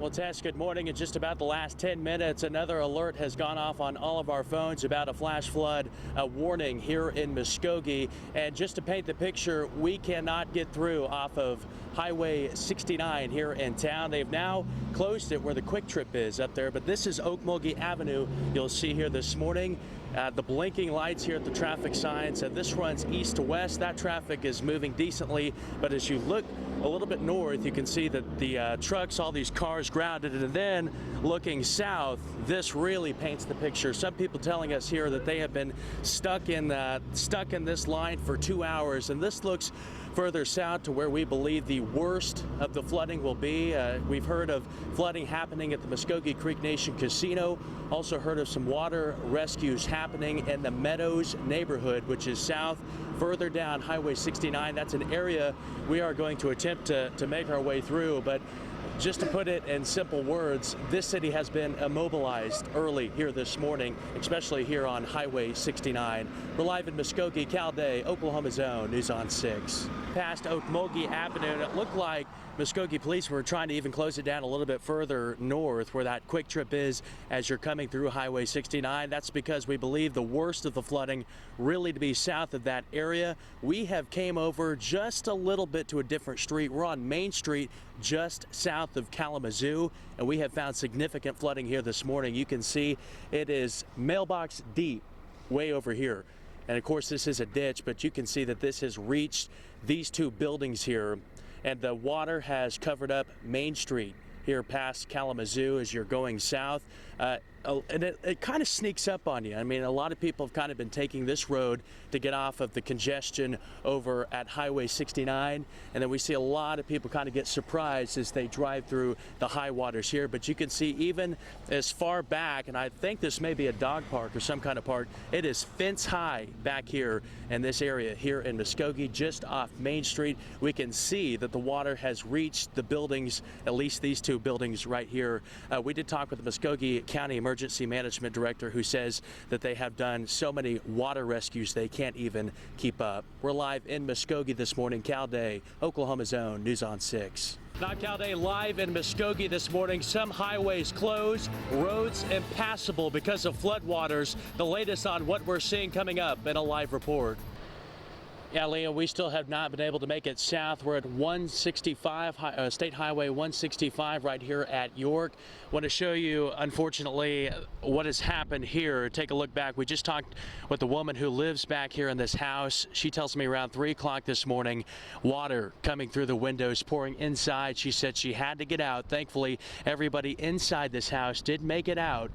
Well, Tess, good morning. In just about the last 10 minutes, another alert has gone off on all of our phones about a flash flood warning here in Muskogee. And just to paint the picture, we cannot get through off of Highway 69 here in town. They've now closed it where the Quick Trip is up there, but this is Muskogee Avenue you'll see here this morning. The blinking lights here at the traffic signs, this runs east to west. That traffic is moving decently, but as you look a little bit north, you can see that the trucks, all these cars grounded, and then looking south, this really paints the picture. Some people telling us here that they have been stuck in this line for 2 hours, and this looks further south to where we believe the worst of the flooding will be. We've heard of flooding happening at the Muskogee Creek Nation Casino. Also heard of some water rescues happening in the Meadows neighborhood, which is south, further down Highway 69. That's an area we are going to attempt to make our way through. But just to put it in simple words, this city has been immobilized early here this morning, especially here on Highway 69. We're live in Muskogee, Cal Day, Oklahoma's own News on 6. Past Muskogee Avenue, and it looked like Muskogee police were trying to even close it down a little bit further north where that Quick Trip is as you're coming through Highway 69. That's because we believe the worst of the flooding really to be south of that area. We have came over just a little bit to a different street. We're on Main Street just south of Kalamazoo, and we have found significant flooding here this morning. You can see it is mailbox deep way over here. And of course this is a ditch, but you can see that this has reached these two buildings here, and the water has covered up Main Street here past Kalamazoo as you're going south. And it kind of sneaks up on you. I mean, a lot of people have kind of been taking this road to get off of the congestion over at Highway 69, and then we see a lot of people kind of get surprised as they drive through the high waters here. But you can see even as far back, and I think this may be a dog park or some kind of park, it is fence high back here in this area here in Muskogee, just off Main Street. We can see that the water has reached the buildings, at least these two buildings right here. We did talk with the Muskogee County Emergency Management Director, who says that they have done so many water rescues they can't even keep up. We're live in Muskogee this morning. Cal Day, Oklahoma's own News on 6. Not Cal Day live in Muskogee this morning. Some highways closed, roads impassable because of floodwaters. The latest on what we're seeing coming up in a live report. Yeah, Leah, we still have not been able to make it south. We're at 165, State Highway 165 right here at York. Want to show you, unfortunately, what has happened here. Take a look back. We just talked with the woman who lives back here in this house. She tells me around 3 o'clock this morning, water coming through the windows, pouring inside. She said she had to get out. Thankfully, everybody inside this house did make it out.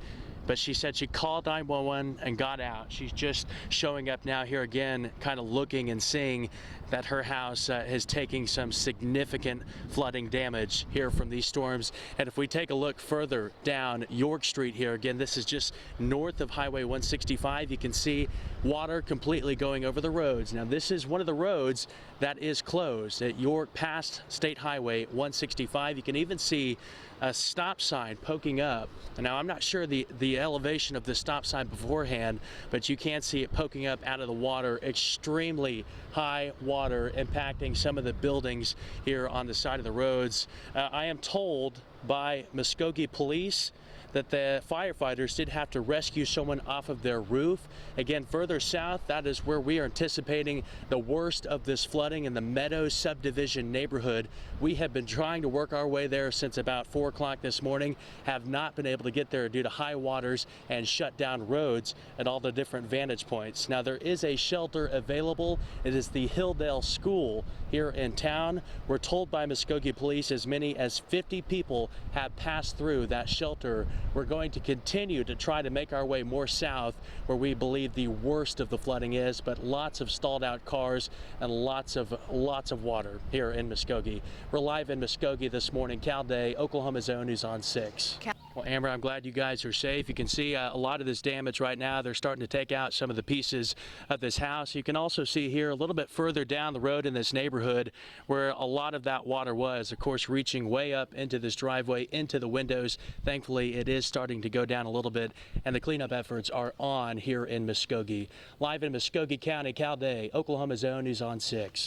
But she said she called 911 and got out. She's just showing up now here again, kind of looking and seeing that her house is taking some significant flooding damage here from these storms. And if we take a look further down York Street here, again, this is just north of Highway 165. You can see water completely going over the roads. Now, this is one of the roads that is closed at York past State Highway 165. You can even see a stop sign poking up. Now, I'm not sure the elevation of the stop sign beforehand, but you can see it poking up out of the water. Extremely high water impacting some of the buildings here on the side of the roads. I am told by Muskogee police that the firefighters did have to rescue someone off of their roof. Again, further south, that is where we are anticipating the worst of this flooding in the Meadows subdivision neighborhood. We have been trying to work our way there since about 4 o'clock this morning, have not been able to get there due to high waters and shut down roads at all the different vantage points. Now, there is a shelter available. It is the Hilldale School here in town. We're told by Muskogee police as many as 50 people have passed through that shelter. We're going to continue to try to make our way more south where we believe the worst of the flooding is, but lots of stalled out cars and lots of water here in Muskogee. We're live in Muskogee this morning. Cal Day, Oklahoma's own News on 6. Well, Amber, I'm glad you guys are safe. You can see a lot of this damage right now. They're starting to take out some of the pieces of this house. You can also see here a little bit further down the road in this neighborhood where a lot of that water was, of course, reaching way up into this driveway, into the windows. Thankfully, it is starting to go down a little bit, and the cleanup efforts are on here in Muskogee. Live in Muskogee County, Cal Day, Oklahoma's own News on 6.